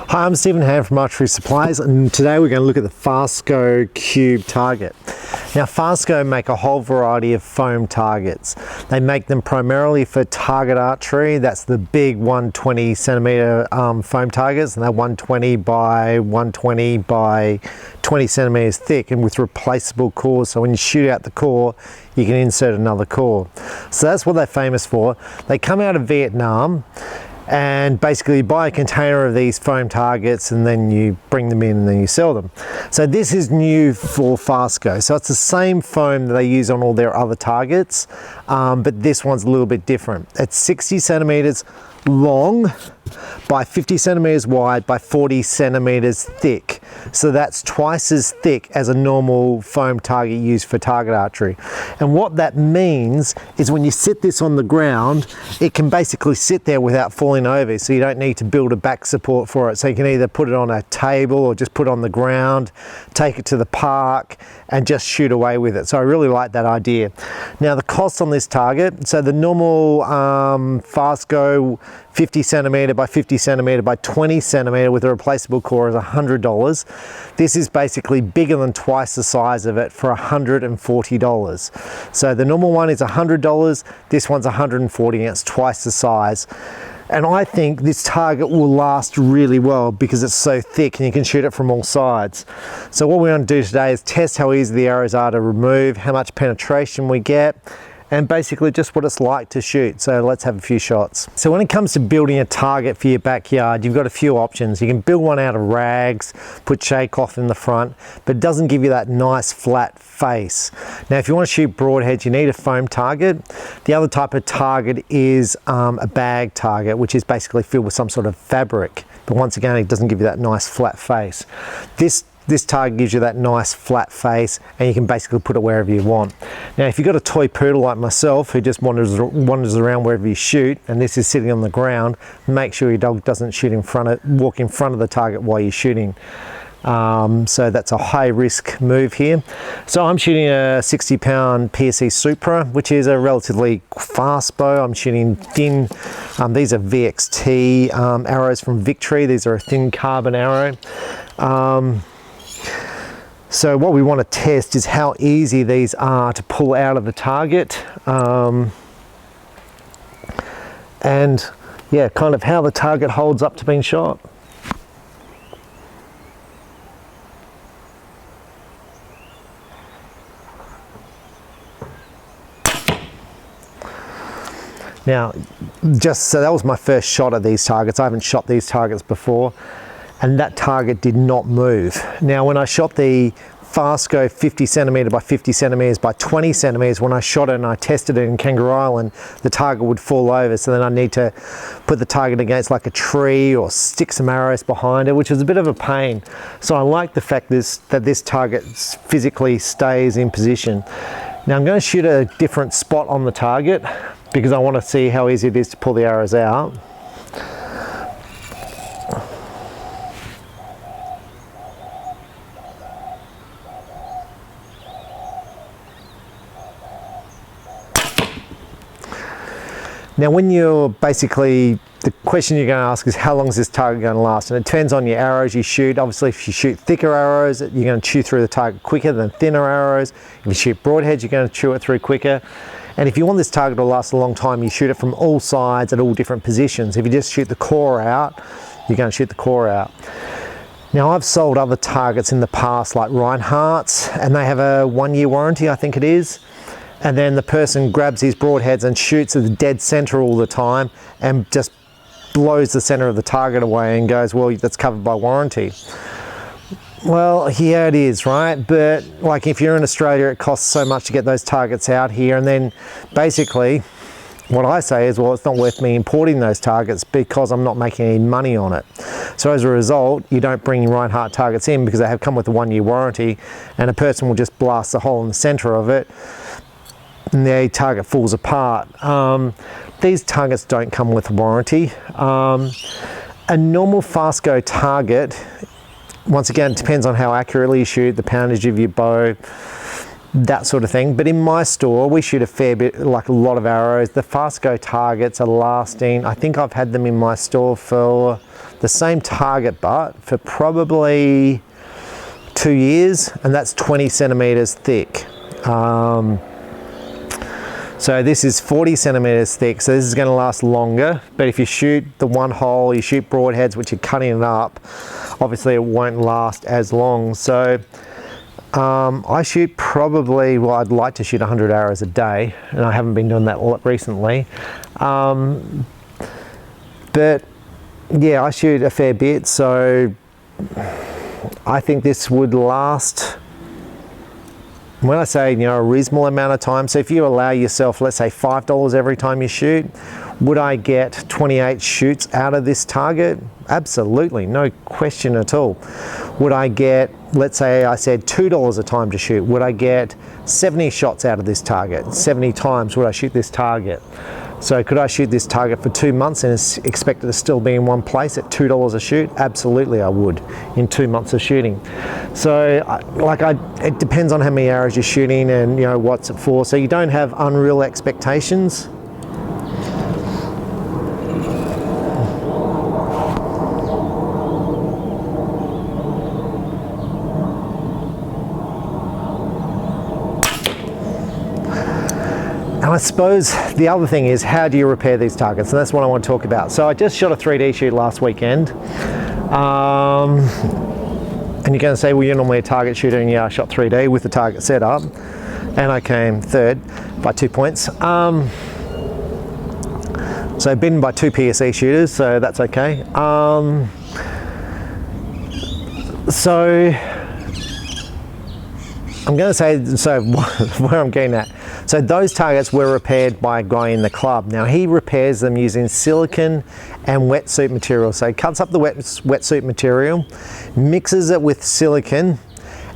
Hi, I'm Stephen Hand from Archery Supplies, and today we're going to look at the Fastgo Cube target. Now, Fastgo make a whole variety of foam targets. They make them primarily for target archery. That's the big 120 centimeter foam targets, and they're 120 by 120 by 20 centimeters thick, and with replaceable cores. So when you shoot out the core, you can insert another core. So that's what they're famous for. They come out of Vietnam. And basically you buy a container of these foam targets and then you bring them in and then you sell them. So this is new for Fastgo. So it's the same foam that they use on all their other targets, but this one's a little bit different. It's 60 centimeters long by 50 centimeters wide by 40 centimeters thick. So that's twice as thick as a normal foam target used for target archery. And what that means is when you sit this on the ground, it can basically sit there without falling over. So you don't need to build a back support for it. So you can either put it on a table or just put it on the ground, take it to the park and just shoot away with it. So I really like that idea. Now the cost on this target, so the normal Fastgo 50 centimeter by 50 centimeter by 20 centimeter with a replaceable core is $100. This is basically bigger than twice the size of it for $140. So the normal one is $100, this one's $140, and it's twice the size. And I think this target will last really well because it's so thick and you can shoot it from all sides. So what we're going to do today is test how easy the arrows are to remove, how much penetration we get, and basically just what it's like to shoot. So let's have a few shots. So when it comes to building a target for your backyard, you've got a few options. You can build one out of rags, put shake cloth in the front, but it doesn't give you that nice flat face. Now if you want to shoot broadheads, you need a foam target. The other type of target is a bag target, which is basically filled with some sort of fabric. But once again, it doesn't give you that nice flat face. This target gives you that nice flat face and you can basically put it wherever you want. Now if you've got a toy poodle like myself who just wanders around wherever you shoot, and this is sitting on the ground, make sure your dog doesn't walk in front of the target while you're shooting. So that's a high risk move here. So I'm shooting a 60-pound PSE Supra, which is a relatively fast bow. I'm shooting thin, these are VXT arrows from Victory. These are a thin carbon arrow. So what we want to test is how easy these are to pull out of the target, and yeah, kind of how the target holds up to being shot. Now, so that was my first shot at these targets. I haven't shot these targets before, and that target did not move. Now when I shot the Fastgo 50 centimeter by 50 centimeters by 20 centimeters, when I shot it and I tested it in Kangaroo Island, the target would fall over. So then I need to put the target against like a tree or stick some arrows behind it, which is a bit of a pain. So I like the fact that this target physically stays in position. Now I'm going to shoot a different spot on the target because I want to see how easy it is to pull the arrows out. Now when you're the question you're going to ask is how long is this target going to last? And it depends on your arrows you shoot. Obviously if you shoot thicker arrows, you're going to chew through the target quicker than thinner arrows. If you shoot broadheads, you're going to chew it through quicker. And if you want this target to last a long time, you shoot it from all sides at all different positions. If you just shoot the core out, you're going to shoot the core out. Now I've sold other targets in the past like Reinhardt's, and they have a 1-year warranty, I think it is. And then the person grabs these broadheads and shoots at the dead center all the time and just blows the center of the target away and goes, well, that's covered by warranty. Well, yeah, it is, right? But like if you're in Australia, it costs so much to get those targets out here. And then basically what I say is, well, it's not worth me importing those targets because I'm not making any money on it. So as a result, you don't bring Reinhardt targets in because they have come with a 1-year warranty, and a person will just blast a hole in the center of it and the target falls apart. These targets don't come with warranty. A normal Fastgo target, once again, it depends on how accurately you shoot, the poundage of your bow, that sort of thing. But in my store, we shoot a fair bit, like a lot of arrows. The Fastgo targets are lasting. I think I've had them in my store for the same target butt for probably 2 years, and that's 20 centimeters thick. So this is 40 centimeters thick, so this is going to last longer. But if you shoot the one hole, you shoot broadheads, which you're cutting it up, obviously it won't last as long. So I shoot probably, well, I'd like to shoot 100 arrows a day, and I haven't been doing that recently. But yeah, I shoot a fair bit, so I think this would last, when I say, you know, a reasonable amount of time. So if you allow yourself, let's say $5 every time you shoot, would I get 28 shoots out of this target? Absolutely, no question at all. Would I get, let's say I said $2 a time to shoot, would I get 70 shots out of this target? 70 times would I shoot this target? So could I shoot this target for 2 months and expect it to still be in one place at $2 a shoot? Absolutely I would, in 2 months of shooting. So it depends on how many arrows you're shooting and, you know, what's it for. So you don't have unreal expectations. And I suppose the other thing is, how do you repair these targets? And that's what I want to talk about. So I just shot a 3D shoot last weekend. And you're going to say, well, you're normally a target shooter, and yeah, I shot 3D with the target set up. And I came third by 2 points. So beaten by 2 PSE shooters, so that's okay. So I'm going to say, so where I'm getting at. So those targets were repaired by a guy in the club. Now he repairs them using silicone and wetsuit material. So he cuts up the wetsuit material, mixes it with silicone,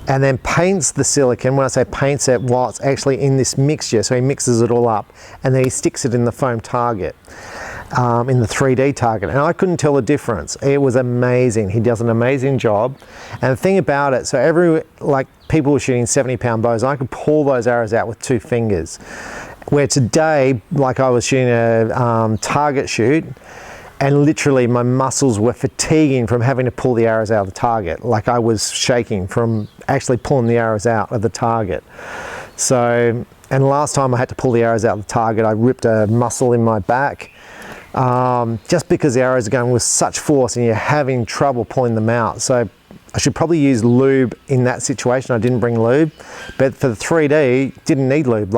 and then paints the silicone. When I say paints it, while it's actually in this mixture, so he mixes it all up, and then he sticks it in the foam target, in the 3D target. And I couldn't tell the difference. It was amazing. He does an amazing job. And the thing about it, so people were shooting 70-pound bows, I could pull those arrows out with 2 fingers. Where today, like I was shooting a target shoot, and literally my muscles were fatiguing from having to pull the arrows out of the target. Like I was shaking from actually pulling the arrows out of the target. So, and last time I had to pull the arrows out of the target, I ripped a muscle in my back, just because the arrows are going with such force and you're having trouble pulling them out. So I should probably use lube in that situation. I didn't bring lube, but for the 3D, didn't need lube.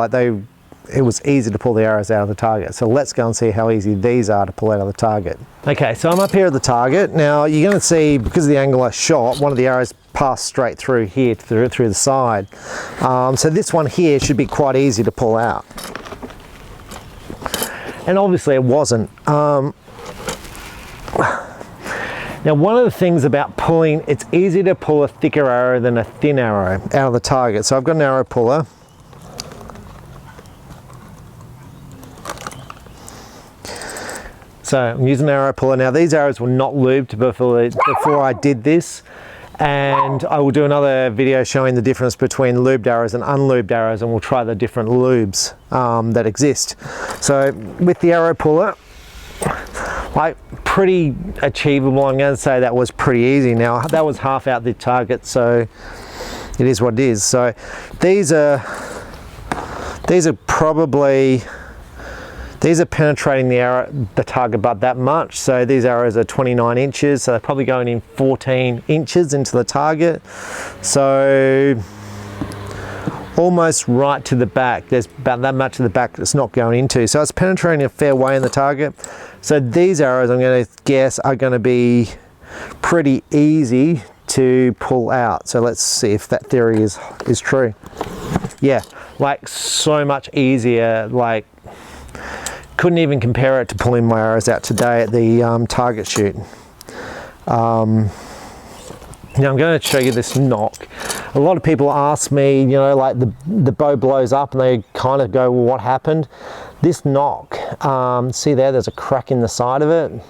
It was easy to pull the arrows out of the target. So let's go and see how easy these are to pull out of the target. Okay, so I'm up here at the target. Now you're going to see, because of the angle I shot, one of the arrows passed straight through here, through the side. So this one here should be quite easy to pull out. And obviously it wasn't. Now one of the things about pulling, it's easier to pull a thicker arrow than a thin arrow out of the target. So I've got an arrow puller. So I'm using an arrow puller. Now these arrows were not lubed before I did this. And I will do another video showing the difference between lubed arrows and unlubed arrows, and we'll try the different lubes that exist. So with the arrow puller, like pretty achievable. I'm going to say that was pretty easy. Now that was half out the target, so it is what it is. So these are penetrating the target butt that much. So these arrows are 29 inches, so they're probably going in 14 inches into the target. So almost right to the back. There's about that much of the back that's not going into. So it's penetrating a fair way in the target. So these arrows, I'm going to guess, are going to be pretty easy to pull out. So let's see if that theory is true. Yeah, like so much easier. Like couldn't even compare it to pulling my arrows out today at the target shoot. Now I'm going to show you this knock. A lot of people ask me, you know, like the bow blows up and they kind of go, well, what happened? This knock, see there's a crack in the side of it.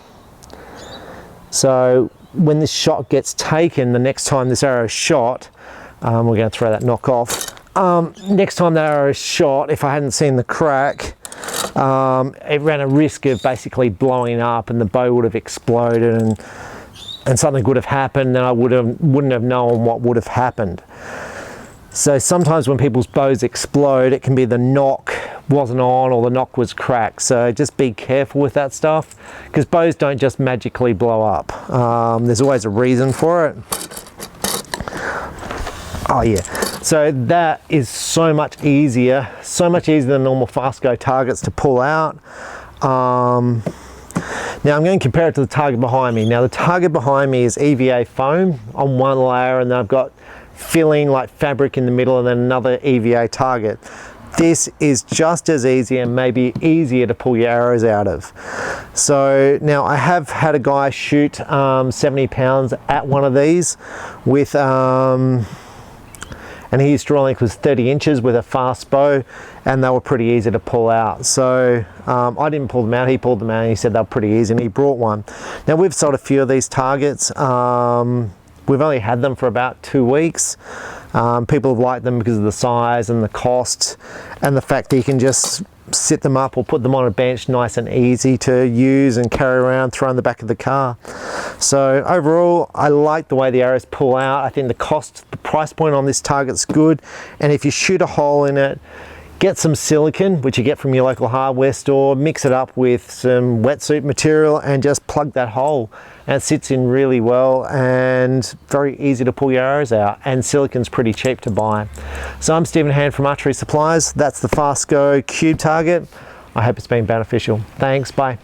So when this shot gets taken, the next time this arrow is shot, we're going to throw that knock off. next time that arrow is shot, if I hadn't seen the crack, it ran a risk of basically blowing up and the bow would have exploded and something would have happened and I wouldn't have known what would have happened. So sometimes when people's bows explode, it can be the knock wasn't on or the knock was cracked. So just be careful with that stuff, because bows don't just magically blow up. There's always a reason for it. Oh yeah, so that is so much easier than normal Fastgo targets to pull out. Now I'm going to compare it to the target behind me. Now the target behind me is EVA foam on one layer, and then I've got filling like fabric in the middle and then another EVA target. This is just as easy and maybe easier to pull your arrows out of. So now I have had a guy shoot 70 pounds at one of these with and his draw length was 30 inches with a fast bow, and they were pretty easy to pull out. So I didn't pull them out, he pulled them out and he said they were pretty easy, and he brought one. Now we've sold a few of these targets. We've only had them for about 2 weeks. People have liked them because of the size and the cost and the fact that you can just sit them up or put them on a bench, nice and easy to use and carry around, throw in the back of the car. So overall, I like the way the arrows pull out. I think the price point on this target's good, and if you shoot a hole in it, get some silicone, which you get from your local hardware store, mix it up with some wetsuit material and just plug that hole, and it sits in really well and very easy to pull your arrows out, and silicone's pretty cheap to buy. So I'm Stephen Hand from Archery Supplies. That's the Fastgo Cube target. I hope it's been beneficial. Thanks, bye.